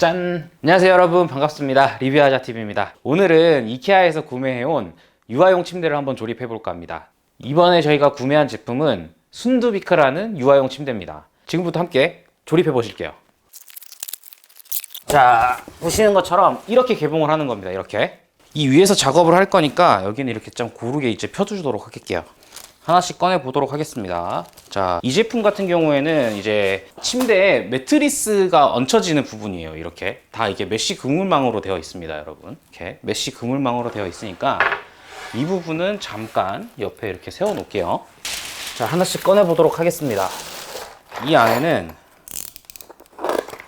짠! 안녕하세요 여러분, 반갑습니다. 리뷰하자TV입니다. 오늘은 이케아에서 구매해온 유아용 침대를 한번 조립해볼까 합니다. 이번에 저희가 구매한 제품은 순두비크라는 유아용 침대입니다. 지금부터 함께 조립해보실게요. 자, 보시는 것처럼 이렇게 개봉을 하는 겁니다. 이렇게 이 위에서 작업을 할 거니까 여기는 이렇게 좀 고르게 이제 펴주도록 할게요. 하나씩 꺼내 보도록 하겠습니다. 자, 이 제품 같은 경우에는 이제 침대에 매트리스가 얹혀지는 부분이에요. 이렇게 다 이게 메쉬 그물망으로 되어 있습니다, 여러분. 이렇게 메쉬 그물망으로 되어 있으니까 이 부분은 잠깐 옆에 이렇게 세워 놓을게요. 자, 하나씩 꺼내 보도록 하겠습니다. 이 안에는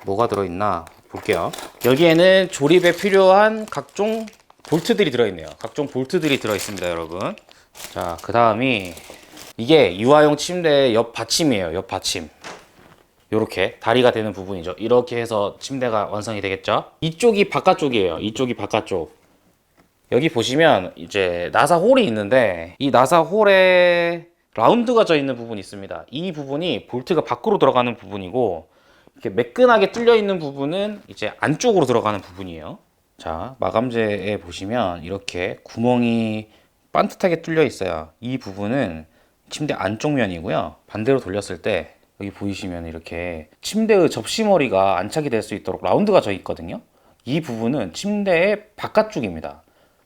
뭐가 들어있나 볼게요. 여기에는 조립에 필요한 각종 볼트들이 들어있네요. 각종 볼트들이 들어있습니다, 여러분. 자, 그 다음이 이게 유아용 침대의 옆 받침이에요. 옆 받침. 요렇게 다리가 되는 부분이죠. 이렇게 해서 침대가 완성이 되겠죠. 이쪽이 바깥쪽이에요. 이쪽이 바깥쪽. 여기 보시면 이제 나사 홀이 있는데 이 나사 홀에 라운드가 져 있는 부분이 있습니다. 이 부분이 볼트가 밖으로 들어가는 부분이고, 이렇게 매끈하게 뚫려 있는 부분은 이제 안쪽으로 들어가는 부분이에요. 자, 마감재에 보시면 이렇게 구멍이 반듯하게 뚫려 있어요. 이 부분은 침대 안쪽 면이고요. 반대로 돌렸을 때 여기 보이시면 이렇게 침대의 접시머리가 안착이 될 수 있도록 라운드가 져 있거든요. 이 부분은 침대의 바깥쪽입니다.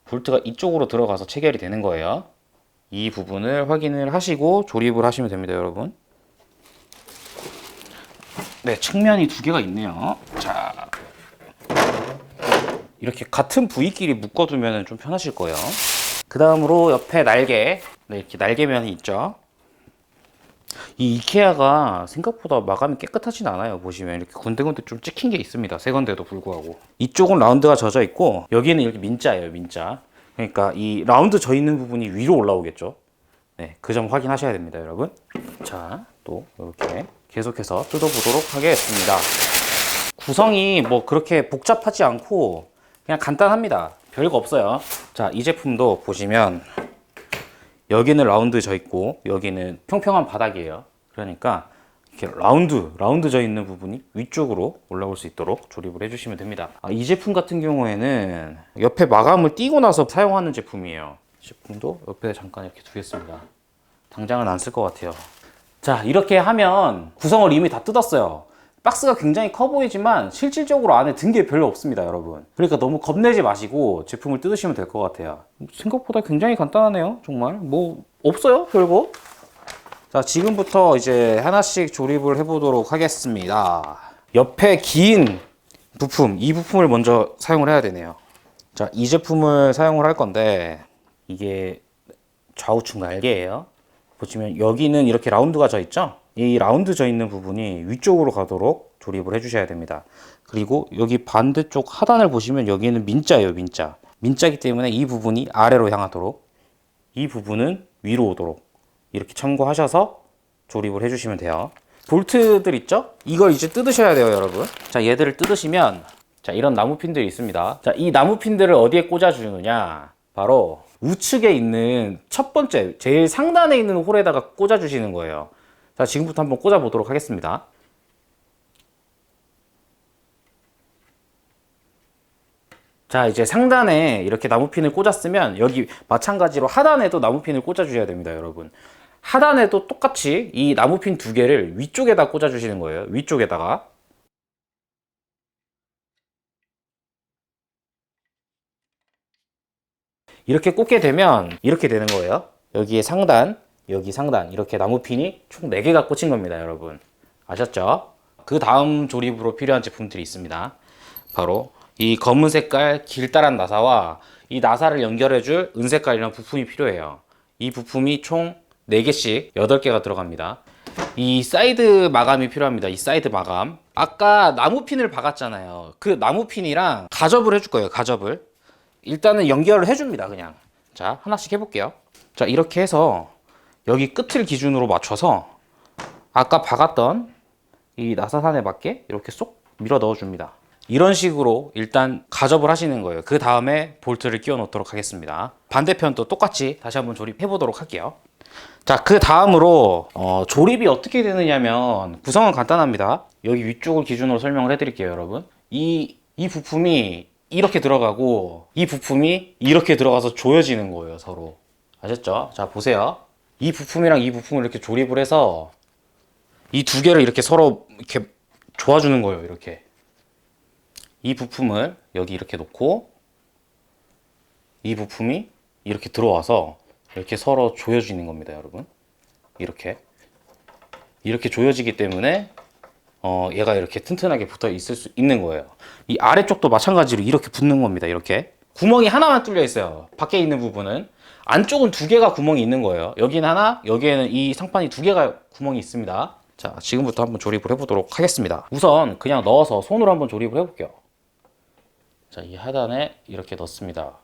볼트가 이쪽으로 들어가서 체결이 되는 거예요. 이 부분을 확인을 하시고 조립을 하시면 됩니다, 여러분. 네, 측면이 두 개가 있네요. 자, 이렇게 같은 부위끼리 묶어두면 좀 편하실 거예요. 그 다음으로 옆에 날개, 네, 이렇게 날개면이 있죠. 이 이케아가 생각보다 마감이 깨끗하진 않아요. 보시면 이렇게 군데군데 좀 찍힌 게 있습니다. 새 건데도 불구하고. 이쪽은 라운드가 져져 있고 여기는 이렇게 민자예요, 민자. 그러니까 이 라운드 져 있는 부분이 위로 올라오겠죠. 네, 그 점 확인하셔야 됩니다, 여러분. 자, 또 이렇게 계속해서 뜯어보도록 하겠습니다. 구성이 뭐 그렇게 복잡하지 않고 그냥 간단합니다. 별거 없어요. 자, 이 제품도 보시면 여기는 라운드 져 있고 여기는 평평한 바닥이에요. 그러니까 이렇게 라운드 져 있는 부분이 위쪽으로 올라올 수 있도록 조립을 해주시면 됩니다. 이 제품 같은 경우에는 옆에 마감을 띄고 나서 사용하는 제품이에요. 이 제품도 옆에 잠깐 이렇게 두겠습니다. 당장은 안 쓸 것 같아요. 자, 이렇게 하면 구성을 이미 다 뜯었어요. 박스가 굉장히 커 보이지만 실질적으로 안에 든 게 별로 없습니다, 여러분. 그러니까 너무 겁내지 마시고 제품을 뜯으시면 될 것 같아요. 생각보다 굉장히 간단하네요, 정말. 뭐 없어요, 별거. 자, 지금부터 이제 하나씩 조립을 해보도록 하겠습니다. 옆에 긴 부품, 이 부품을 먼저 사용을 해야 되네요. 자, 이 제품을 사용을 할 건데 이게 좌우측 날개예요. 보시면 여기는 이렇게 라운드가 져 있죠? 이 라운드 져 있는 부분이 위쪽으로 가도록 조립을 해주셔야 됩니다. 그리고 여기 반대쪽 하단을 보시면 여기는 민자예요, 민자. 민자이기 때문에 이 부분이 아래로 향하도록, 이 부분은 위로 오도록 이렇게 참고하셔서 조립을 해주시면 돼요. 볼트들 있죠? 이걸 이제 뜯으셔야 돼요, 여러분. 자, 얘들을 뜯으시면 자, 이런 나무핀들이 있습니다. 자, 이 나무핀들을 어디에 꽂아주느냐? 바로 우측에 있는 첫 번째, 제일 상단에 있는 홀에다가 꽂아주시는 거예요. 자, 지금부터 한번 꽂아 보도록 하겠습니다. 자, 이제 상단에 이렇게 나무핀을 꽂았으면 여기 마찬가지로 하단에도 나무핀을 꽂아 주셔야 됩니다, 여러분. 하단에도 똑같이 이 나무핀 두 개를 위쪽에다 꽂아 주시는 거예요. 위쪽에다가. 이렇게 꽂게 되면 이렇게 되는 거예요. 여기에 상단, 여기 상단, 이렇게 나무핀이 총 4개가 꽂힌 겁니다, 여러분. 아셨죠? 그 다음 조립으로 필요한 제품들이 있습니다. 바로 이 검은 색깔 길다란 나사와 이 나사를 연결해줄 은색깔이라는 부품이 필요해요. 이 부품이 총 4개씩 8개가 들어갑니다. 이 사이드 마감이 필요합니다. 이 사이드 마감. 아까 나무핀을 박았잖아요. 그 나무핀이랑 가접을 해줄 거예요, 가접을. 일단은 연결을 해줍니다, 그냥. 자, 하나씩 해볼게요. 자, 이렇게 해서 여기 끝을 기준으로 맞춰서 아까 박았던 이 나사산에 맞게 이렇게 쏙 밀어 넣어줍니다. 이런 식으로 일단 가접을 하시는 거예요. 그 다음에 볼트를 끼워 놓도록 하겠습니다. 반대편도 똑같이 다시 한번 조립해 보도록 할게요. 자, 그 다음으로 조립이 어떻게 되느냐면 구성은 간단합니다. 여기 위쪽을 기준으로 설명을 해드릴게요, 여러분. 이 부품이 이렇게 들어가고 이 부품이 이렇게 들어가서 조여지는 거예요, 서로. 아셨죠? 자, 보세요. 이 부품이랑 이 부품을 이렇게 조립을 해서 이 두 개를 이렇게 서로 이렇게 조아주는 거예요, 이렇게. 이 부품을 여기 이렇게 놓고 이 부품이 이렇게 들어와서 이렇게 서로 조여지는 겁니다, 여러분. 이렇게 조여지기 때문에 얘가 이렇게 튼튼하게 붙어 있을 수 있는 거예요. 이 아래쪽도 마찬가지로 이렇게 붙는 겁니다. 이렇게 구멍이 하나만 뚫려 있어요. 밖에 있는 부분은. 안쪽은 두 개가 구멍이 있는 거예요. 여기는 하나, 여기에는 이 상판이 두 개가 구멍이 있습니다. 자, 지금부터 한번 조립을 해보도록 하겠습니다. 우선 그냥 넣어서 손으로 한번 조립을 해볼게요. 자, 이 하단에 이렇게 넣습니다.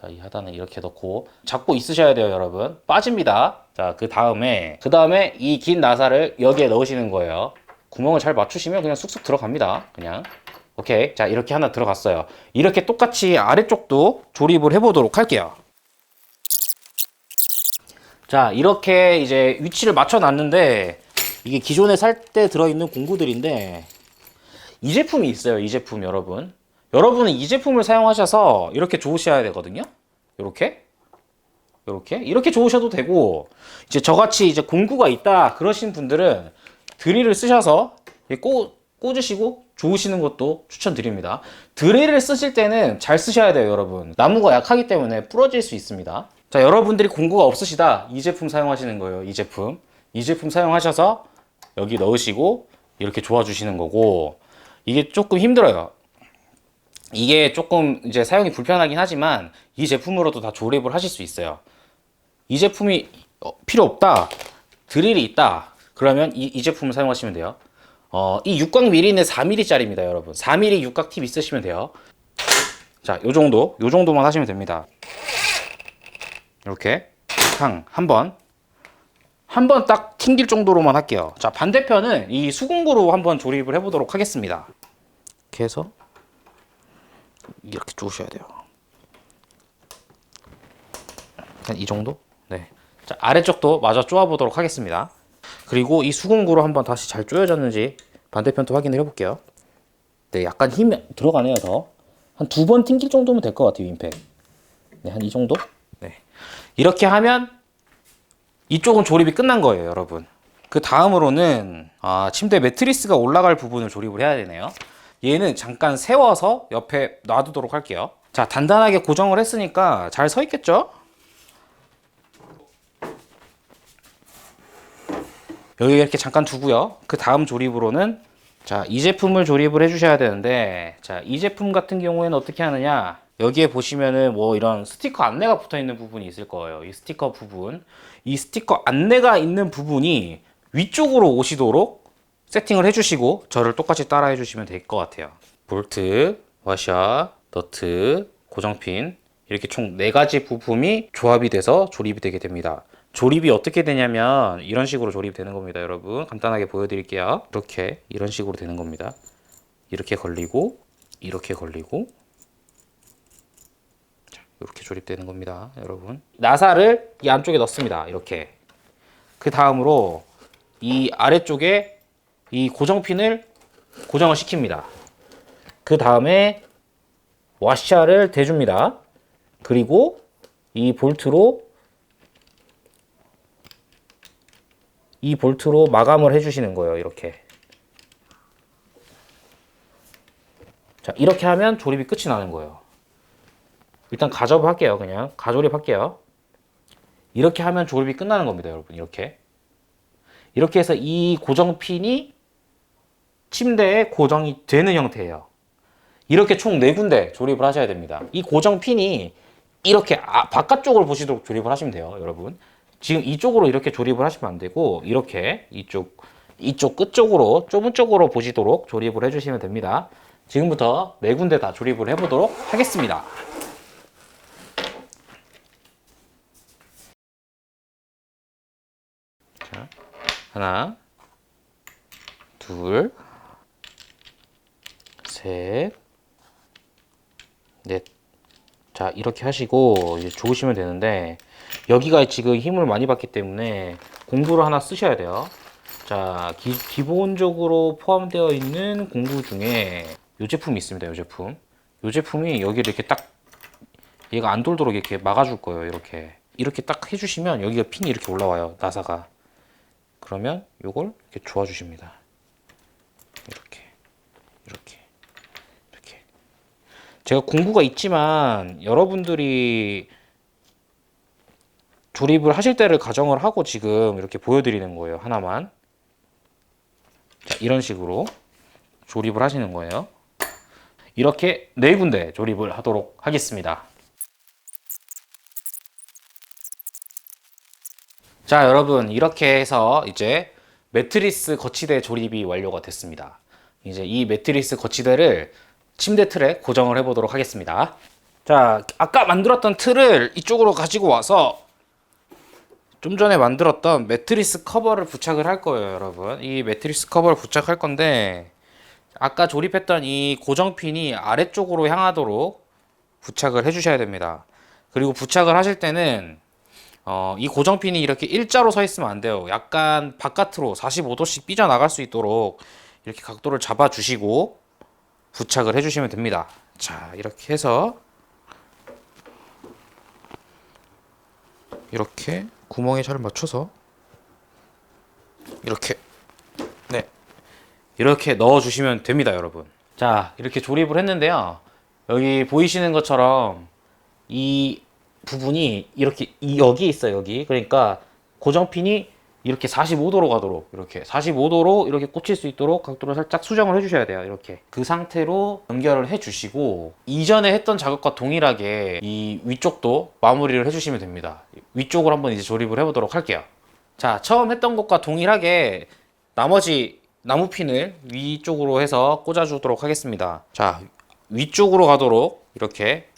자, 이 하단에 이렇게 넣고 잡고 있으셔야 돼요, 여러분. 빠집니다. 자, 그 다음에 이 긴 나사를 여기에 넣으시는 거예요. 구멍을 잘 맞추시면 그냥 쑥쑥 들어갑니다. 그냥. 오케이. 자, 이렇게 하나 들어갔어요. 이렇게 똑같이 아래쪽도 조립을 해보도록 할게요. 자, 이렇게 이제 위치를 맞춰놨는데 이게 기존에 살 때 들어있는 공구들인데 이 제품이 있어요. 이 제품 여러분. 여러분은 이 제품을 사용하셔서 이렇게 좋으셔야 되거든요. 이렇게 좋으셔도 되고, 이제 저같이 이제 공구가 있다 그러신 분들은 드릴을 쓰셔서 꽂으시고 좋으시는 것도 추천드립니다. 드릴을 쓰실 때는 잘 쓰셔야 돼요, 여러분. 나무가 약하기 때문에 부러질 수 있습니다. 자, 여러분들이 공구가 없으시다, 이 제품 사용하시는 거예요. 이 제품 사용하셔서 여기 넣으시고 이렇게 조아주시는 거고, 이게 조금 힘들어요. 이게 조금 이제 사용이 불편하긴 하지만 이 제품으로도 다 조립을 하실 수 있어요. 이 제품이 필요 없다, 드릴이 있다, 그러면 이 제품을 사용하시면 돼요. 이 육각 미리는 4mm 짜리입니다, 여러분. 4mm 육각 팁 있으시면 돼요. 자, 요 정도만 하시면 됩니다. 이렇게 한 번 딱 튕길 정도로만 할게요. 자, 반대편은 이 수공구로 한번 조립을 해보도록 하겠습니다. 이렇게 해서 이렇게 쪼으셔야 돼요. 한 이 정도? 네. 자, 아래쪽도 마저 쪼아 보도록 하겠습니다. 그리고 이 수공구로 한번 다시 잘 쪼여졌는지 반대편도 확인을 해볼게요. 네, 약간 힘이 들어가네요. 더 한 두 번 튕길 정도면 될 것 같아요, 임팩. 네, 한 이 정도? 네. 이렇게 하면 이쪽은 조립이 끝난 거예요, 여러분. 그 다음으로는 침대 매트리스가 올라갈 부분을 조립을 해야 되네요. 얘는 잠깐 세워서 옆에 놔두도록 할게요. 자, 단단하게 고정을 했으니까 잘 서 있겠죠? 여기 이렇게 잠깐 두고요. 그 다음 조립으로는, 자, 이 제품을 조립을 해주셔야 되는데, 자, 이 제품 같은 경우에는 어떻게 하느냐, 여기에 보시면은 뭐 이런 스티커 안내가 붙어 있는 부분이 있을 거예요. 이 스티커 부분, 이 스티커 안내가 있는 부분이 위쪽으로 오시도록 세팅을 해주시고 저를 똑같이 따라 해주시면 될 것 같아요. 볼트, 와셔, 너트, 고정핀, 이렇게 총 4가지 부품이 조합이 돼서 조립이 되게 됩니다. 조립이 어떻게 되냐면 이런 식으로 조립이 되는 겁니다, 여러분. 간단하게 보여드릴게요. 이런 식으로 되는 겁니다. 이렇게 걸리고, 이렇게 걸리고, 자, 이렇게 조립되는 겁니다, 여러분. 나사를 이 안쪽에 넣습니다. 이렇게. 그 다음으로 이 아래쪽에 이 고정핀을 고정을 시킵니다. 그 다음에 와샤를 대줍니다. 그리고 이 볼트로 마감을 해주시는 거예요. 이렇게. 자, 이렇게 하면 조립이 끝이 나는 거예요. 일단 가접할게요. 그냥 가조립할게요. 이렇게 하면 조립이 끝나는 겁니다, 여러분. 이렇게 해서 이 고정핀이 침대에 고정이 되는 형태예요. 이렇게 총 4군데 조립을 하셔야 됩니다. 이 고정핀이 이렇게 바깥쪽을 보시도록 조립을 하시면 돼요, 여러분. 지금 이쪽으로 이렇게 조립을 하시면 안 되고, 이렇게 이쪽 끝쪽으로, 좁은 쪽으로 보시도록 조립을 해주시면 됩니다. 지금부터 4군데 다 조립을 해보도록 하겠습니다. 자, 하나, 둘, 셋, 넷. 자, 이렇게 하시고 이제 조으시면 되는데, 여기가 지금 힘을 많이 받기 때문에 공구를 하나 쓰셔야 돼요. 자, 기본적으로 포함되어 있는 공구 중에 이 제품이 있습니다. 이 제품. 이 제품이 여기를 이렇게 딱 얘가 안 돌도록 이렇게 막아줄 거예요. 이렇게 딱 해주시면 여기가 핀이 이렇게 올라와요. 나사가. 그러면 요걸 이렇게 조아주십니다. 이렇게. 제가 공구가 있지만 여러분들이 조립을 하실 때를 가정을 하고 지금 이렇게 보여드리는 거예요. 하나만. 자, 이런 식으로 조립을 하시는 거예요. 이렇게 4군데 조립을 하도록 하겠습니다. 자, 여러분, 이렇게 해서 이제 매트리스 거치대 조립이 완료가 됐습니다. 이제 이 매트리스 거치대를 침대 틀에 고정을 해 보도록 하겠습니다. 자, 아까 만들었던 틀을 이쪽으로 가지고 와서 좀 전에 만들었던 매트리스 커버를 부착을 할 거예요, 여러분. 이 매트리스 커버를 부착할 건데 아까 조립했던 이 고정핀이 아래쪽으로 향하도록 부착을 해 주셔야 됩니다. 그리고 부착을 하실 때는 이 고정핀이 이렇게 일자로 서 있으면 안 돼요. 약간 바깥으로 45도씩 삐져나갈 수 있도록 이렇게 각도를 잡아 주시고 부착을 해 주시면 됩니다. 자, 이렇게 해서 이렇게 구멍에 잘 맞춰서 이렇게 넣어 주시면 됩니다, 여러분. 자, 이렇게 조립을 했는데요. 여기 보이시는 것처럼 이 부분이 이렇게 여기 있어요. 여기. 그러니까 고정핀이 이렇게 45도로 가도록 이렇게 45도로 이렇게 꽂힐 수 있도록 각도를 살짝 수정을 해 주셔야 돼요. 이렇게 그 상태로 연결을 해 주시고 이전에 했던 작업과 동일하게 이 위쪽도 마무리를 해 주시면 됩니다. 위쪽을 한번 이제 조립을 해 보도록 할게요. 자, 처음 했던 것과 동일하게 나머지 나무핀을 위쪽으로 해서 꽂아 주도록 하겠습니다. 자, 위쪽으로 가도록 이렇게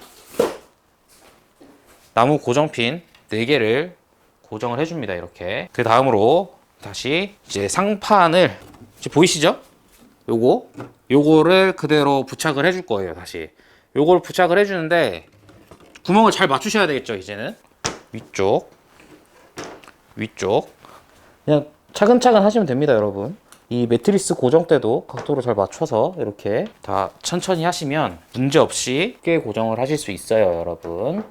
나무 고정핀 4개를 고정을 해줍니다. 이렇게. 그 다음으로 다시 이제 상판을 이제 보이시죠? 요거를 그대로 부착을 해줄 거예요. 다시 요걸 부착을 해주는데 구멍을 잘 맞추셔야 되겠죠. 이제는 위쪽 그냥 차근차근 하시면 됩니다, 여러분. 이 매트리스 고정 때도 각도를 잘 맞춰서 이렇게 다 천천히 하시면 문제없이 쉽게 고정을 하실 수 있어요, 여러분.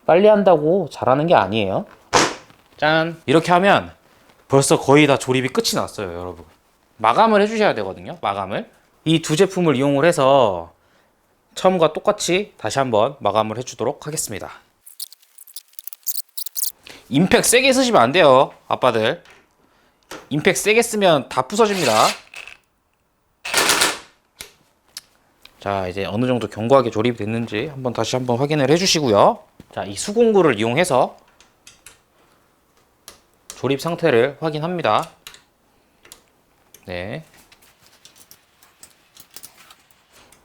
빨리 한다고 잘하는 게 아니에요. 짠! 이렇게 하면 벌써 거의 다 조립이 끝이 났어요, 여러분. 마감을 해주셔야 되거든요, 마감을. 이 두 제품을 이용을 해서 처음과 똑같이 다시 한번 마감을 해주도록 하겠습니다. 임팩 세게 쓰시면 안 돼요, 아빠들. 임팩 세게 쓰면 다 부서집니다. 자, 이제 어느 정도 견고하게 조립이 됐는지 다시 한번 확인을 해주시고요. 자, 이 수공구를 이용해서 조립 상태를 확인합니다. 네.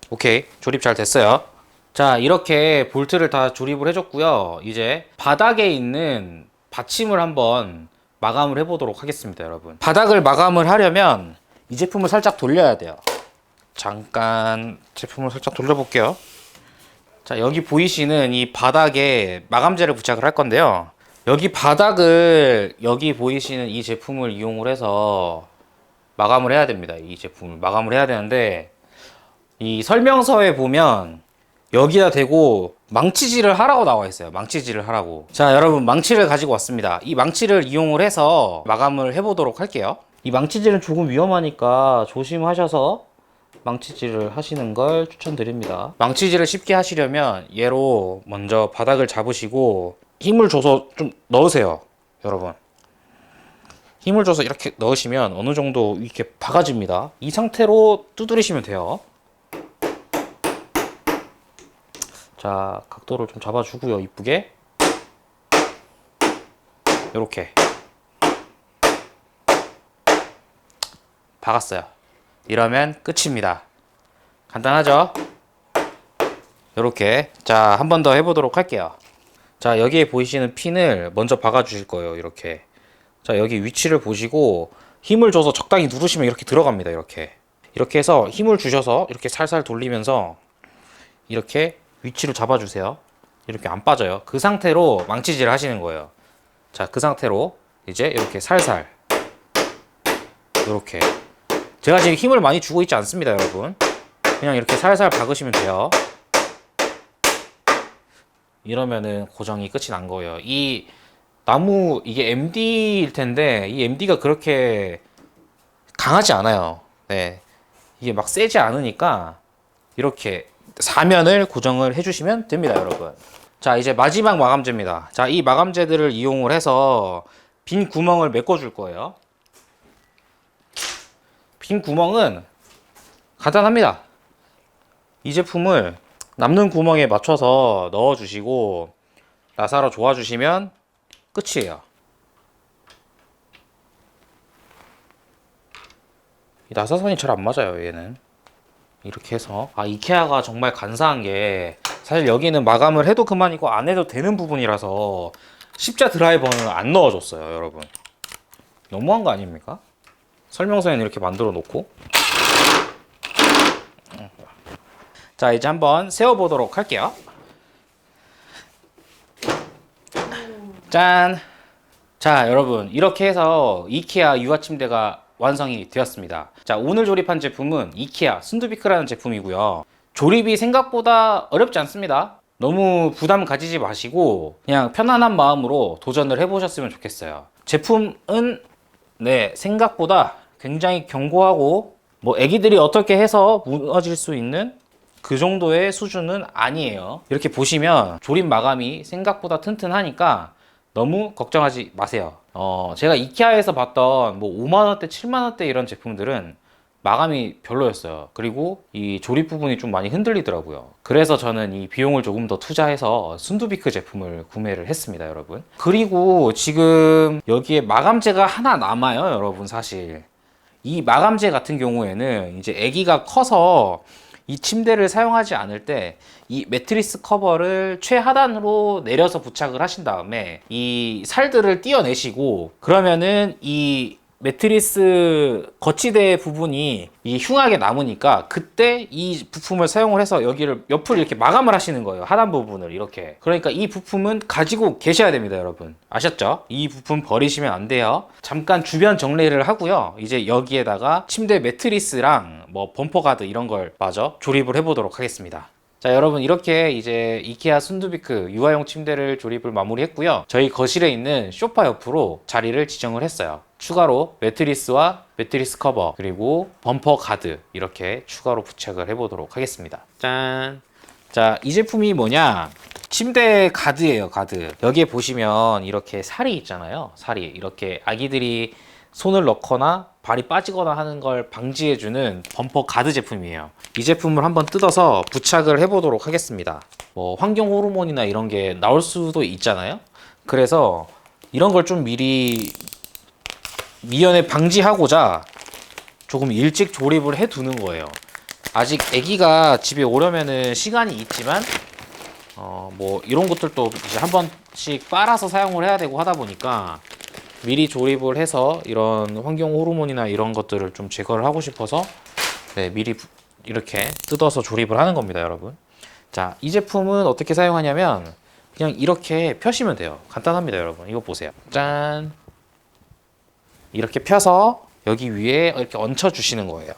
오케이. 조립 잘 됐어요. 자, 이렇게 볼트를 다 조립을 해줬고요. 이제 바닥에 있는 받침을 한번 마감을 해보도록 하겠습니다, 여러분. 바닥을 마감을 하려면 이 제품을 살짝 돌려야 돼요. 잠깐 제품을 살짝 돌려볼게요. 자, 여기 보이시는 이 바닥에 마감재를 부착을 할 건데요. 여기 바닥을 여기 보이시는 이 제품을 이용을 해서 마감을 해야 됩니다. 이 제품을 마감을 해야 되는데 이 설명서에 보면 여기다 대고 망치질을 하라고 나와 있어요. 망치질을 하라고. 자, 여러분, 망치를 가지고 왔습니다. 이 망치를 이용을 해서 마감을 해보도록 할게요. 이 망치질은 조금 위험하니까 조심하셔서 망치질을 하시는 걸 추천드립니다. 망치질을 쉽게 하시려면 얘로 먼저 바닥을 잡으시고 힘을 줘서 좀 넣으세요, 여러분. 힘을 줘서 이렇게 넣으시면 어느 정도 이렇게 박아집니다. 이 상태로 두드리시면 돼요. 자, 각도를 좀 잡아주고요, 이쁘게. 이렇게 박았어요. 이러면 끝입니다. 간단하죠? 이렇게. 자, 한 번 더 해보도록 할게요. 자, 여기에 보이시는 핀을 먼저 박아 주실 거예요. 이렇게. 자, 여기 위치를 보시고 힘을 줘서 적당히 누르시면 이렇게 들어갑니다. 이렇게 해서 힘을 주셔서 이렇게 살살 돌리면서 이렇게 위치를 잡아 주세요. 이렇게 안 빠져요. 그 상태로 망치질을 하시는 거예요. 자, 그 상태로 이제 이렇게 살살 이렇게. 제가 지금 힘을 많이 주고 있지 않습니다, 여러분. 그냥 이렇게 살살 박으시면 돼요. 이러면은 고정이 끝이 난 거예요. 이 나무, 이게 MD일 텐데 이 MD가 그렇게 강하지 않아요. 네, 이게 막 세지 않으니까 이렇게 사면을 고정을 해주시면 됩니다, 여러분. 자, 이제 마지막 마감재입니다. 자, 이 마감재들을 이용을 해서 빈 구멍을 메꿔줄 거예요. 빈 구멍은 간단합니다. 이 제품을 남는 구멍에 맞춰서 넣어주시고 나사로 조아주시면 끝이에요. 이 나사선이 잘 안 맞아요, 얘는. 이렇게 해서. 이케아가 정말 간사한 게 사실 여기는 마감을 해도 그만이고 안 해도 되는 부분이라서 십자 드라이버는 안 넣어줬어요, 여러분. 너무한 거 아닙니까? 설명서에는 이렇게 만들어 놓고. 자, 이제 한번 세워보도록 할게요. 짠! 자, 여러분, 이렇게 해서 이케아 유아 침대가 완성이 되었습니다. 자, 오늘 조립한 제품은 이케아 순두비크라는 제품이고요. 조립이 생각보다 어렵지 않습니다. 너무 부담 가지지 마시고 그냥 편안한 마음으로 도전을 해보셨으면 좋겠어요. 제품은 생각보다 굉장히 견고하고 뭐 애기들이 어떻게 해서 무너질 수 있는 그 정도의 수준은 아니에요. 이렇게 보시면 조립 마감이 생각보다 튼튼하니까 너무 걱정하지 마세요. 제가 이케아에서 봤던 뭐 5만원대, 7만원대 이런 제품들은 마감이 별로였어요. 그리고 이 조립 부분이 좀 많이 흔들리더라고요. 그래서 저는 이 비용을 조금 더 투자해서 순두비크 제품을 구매를 했습니다, 여러분. 그리고 지금 여기에 마감재가 하나 남아요, 여러분. 사실 이 마감재 같은 경우에는 이제 아기가 커서 이 침대를 사용하지 않을 때 이 매트리스 커버를 최하단으로 내려서 부착을 하신 다음에 이 살들을 떼어내시고 그러면은 이 매트리스 거치대 부분이 이 흉하게 남으니까 그때 이 부품을 사용을 해서 여기를 옆을 이렇게 마감을 하시는 거예요. 하단 부분을 이렇게. 그러니까 이 부품은 가지고 계셔야 됩니다, 여러분. 아셨죠? 이 부품 버리시면 안 돼요. 잠깐 주변 정리를 하고요. 이제 여기에다가 침대 매트리스랑 뭐 범퍼 가드 이런 걸 마저 조립을 해보도록 하겠습니다. 자, 여러분, 이렇게 이제 이케아 순두비크 유아용 침대를 조립을 마무리했고요. 저희 거실에 있는 소파 옆으로 자리를 지정을 했어요. 추가로 매트리스와 매트리스 커버 그리고 범퍼 가드 이렇게 추가로 부착을 해보도록 하겠습니다. 짠! 자, 이 제품이 뭐냐? 침대 가드예요, 가드. 여기에 보시면 이렇게 살이 있잖아요. 살이 이렇게 아기들이 손을 넣거나 발이 빠지거나 하는 걸 방지해주는 범퍼 가드 제품이에요. 이 제품을 한번 뜯어서 부착을 해보도록 하겠습니다. 뭐 환경 호르몬이나 이런 게 나올 수도 있잖아요. 그래서 이런 걸 좀 미연에 방지하고자 조금 일찍 조립을 해 두는 거예요. 아직 아기가 집에 오려면은 시간이 있지만 뭐 이런 것들도 이제 한 번씩 빨아서 사용을 해야 되고 하다 보니까 미리 조립을 해서 이런 환경 호르몬이나 이런 것들을 좀 제거를 하고 싶어서 미리 이렇게 뜯어서 조립을 하는 겁니다, 여러분. 자, 이 제품은 어떻게 사용하냐면 그냥 이렇게 펴시면 돼요. 간단합니다, 여러분. 이거 보세요. 짠! 이렇게 펴서 여기 위에 이렇게 얹혀 주시는 거예요.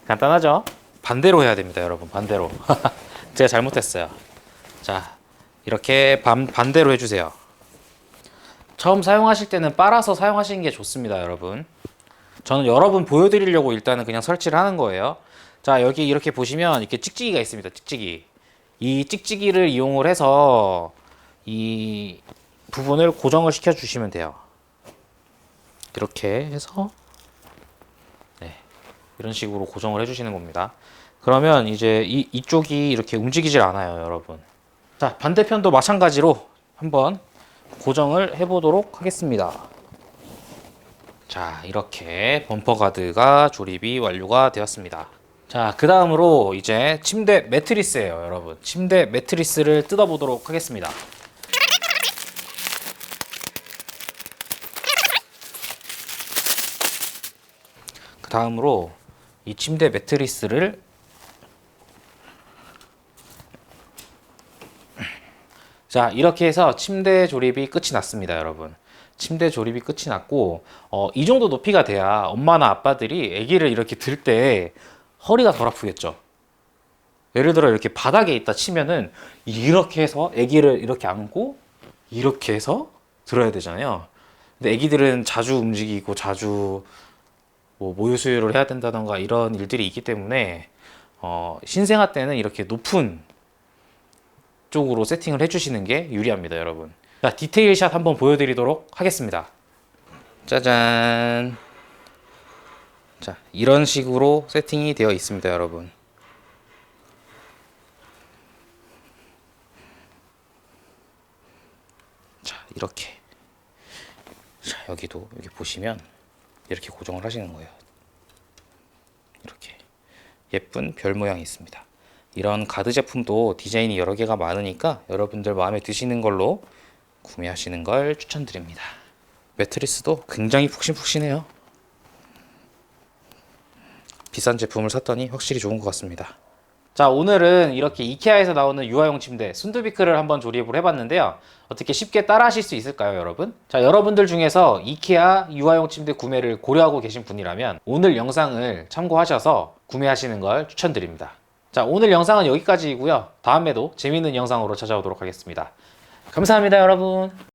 간단하죠? 반대로 해야 됩니다, 여러분. 반대로. 제가 잘못했어요. 자, 이렇게 반대로 해주세요. 처음 사용하실 때는 빨아서 사용하시는 게 좋습니다, 여러분. 저는 여러분 보여드리려고 일단은 그냥 설치를 하는 거예요. 자, 여기 이렇게 보시면 이렇게 찍찍이가 있습니다. 찍찍이. 이 찍찍이를 이용을 해서 이 부분을 고정을 시켜 주시면 돼요. 이렇게 해서 이런 식으로 고정을 해주시는 겁니다. 그러면 이제 이쪽이 이렇게 움직이질 않아요, 여러분. 자, 반대편도 마찬가지로 한번 고정을 해보도록 하겠습니다. 자, 이렇게 범퍼 가드가 조립이 완료가 되었습니다. 자, 그 다음으로 이제 침대 매트리스예요, 여러분. 침대 매트리스를 뜯어보도록 하겠습니다. 그 다음으로 이 침대 매트리스를 자, 이렇게 해서 침대 조립이 끝이 났습니다, 여러분. 침대 조립이 끝이 났고, 이 정도 높이가 돼야 엄마나 아빠들이 아기를 이렇게 들 때 허리가 덜 아프겠죠. 예를 들어 이렇게 바닥에 있다 치면은 이렇게 해서 아기를 이렇게 안고 이렇게 해서 들어야 되잖아요. 근데 아기들은 자주 움직이고 자주 뭐 모유 수유를 해야 된다던가 이런 일들이 있기 때문에 신생아 때는 이렇게 높은 쪽으로 세팅을 해주시는 게 유리합니다, 여러분. 자, 디테일 샷 한번 보여드리도록 하겠습니다. 짜잔. 자, 이런 식으로 세팅이 되어 있습니다, 여러분. 자, 이렇게. 자, 여기도 여기 보시면 이렇게 고정을 하시는 거예요. 이렇게 예쁜 별 모양이 있습니다. 이런 가드 제품도 디자인이 여러 개가 많으니까 여러분들 마음에 드시는 걸로 구매하시는 걸 추천드립니다. 매트리스도 굉장히 푹신푹신해요. 비싼 제품을 샀더니 확실히 좋은 것 같습니다. 자, 오늘은 이렇게 이케아에서 나오는 유아용 침대 순두비크를 한번 조립을 해봤는데요. 어떻게 쉽게 따라 하실 수 있을까요, 여러분? 자, 여러분들 중에서 이케아 유아용 침대 구매를 고려하고 계신 분이라면 오늘 영상을 참고하셔서 구매하시는 걸 추천드립니다. 자, 오늘 영상은 여기까지이고요. 다음에도 재밌는 영상으로 찾아오도록 하겠습니다. 감사합니다, 여러분.